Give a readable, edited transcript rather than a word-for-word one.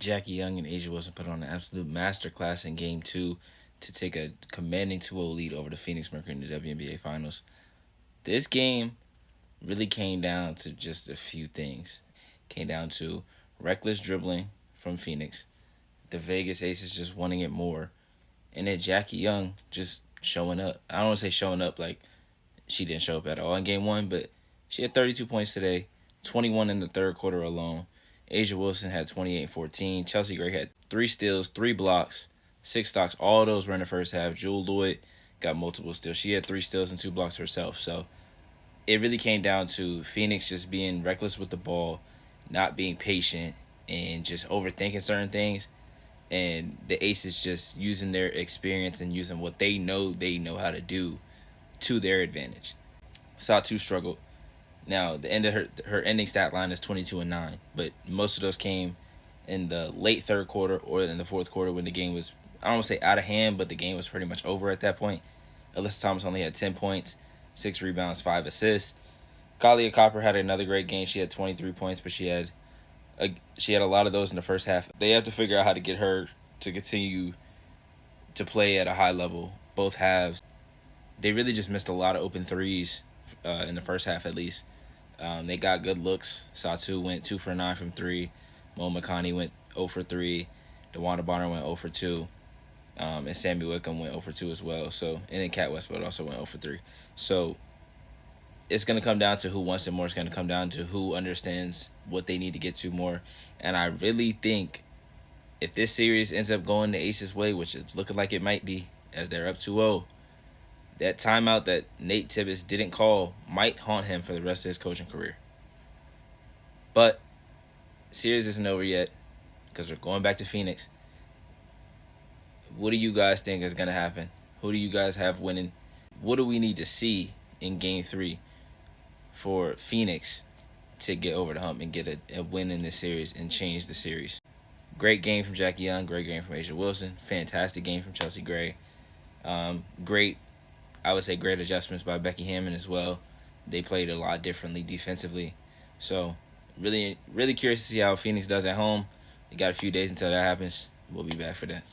Jackie Young and A'ja Wilson put on an absolute masterclass in Game 2 to take a commanding 2-0 lead over the Phoenix Mercury in the WNBA Finals. This game really came down to just a few things. Came down to reckless dribbling from Phoenix, the Vegas Aces just wanting it more, and then Jackie Young just showing up. I don't want to say showing up like she didn't show up at all in Game 1, but she had 32 points today, 21 in the third quarter alone. A'ja Wilson had 28 and 14. Chelsea Gray had 3 steals, 3 blocks, 6 stocks. All those were in the first half. Jewell Loyd got multiple steals. She had 3 steals and 2 blocks herself. So it really came down to Phoenix just being reckless with the ball, not being patient, and just overthinking certain things. And the Aces just using their experience and using what they know how to do to their advantage. Satou struggled. Now, the end of her ending stat line is 22 and 9, but most of those came in the late third quarter or in the fourth quarter when the game was, I don't want to say out of hand, but the game was pretty much over at that point. Alyssa Thomas only had 10 points, 6 rebounds, 5 assists. Kahleah Copper had another great game. She had 23 points, but she had a lot of those in the first half. They have to figure out how to get her to continue to play at a high level, both halves. They really just missed a lot of open threes in the first half at least. They got good looks. Satou went 2 for 9 from 3. Mo McConney went 0 for 3. DeWanda Bonner went 0 for 2. And Sammy Wickham went 0 for 2 as well. So, and then Cat Westwood also went 0 for 3. So it's going to come down to who wants it more. It's going to come down to who understands what they need to get to more. And I really think if this series ends up going the Aces' way, which is looking like it might be, as they're up 2-0, that timeout that Nate Tibbetts didn't call might haunt him for the rest of his coaching career. But the series isn't over yet because we're going back to Phoenix. What do you guys think is going to happen? Who do you guys have winning? What do we need to see in Game 3 for Phoenix to get over the hump and get a win in this series and change the series? Great game from Jackie Young. Great game from A'ja Wilson. Fantastic game from Chelsea Gray. Great adjustments by Becky Hammon as well. They played a lot differently defensively. So really, really curious to see how Phoenix does at home. We got a few days until that happens. We'll be back for that.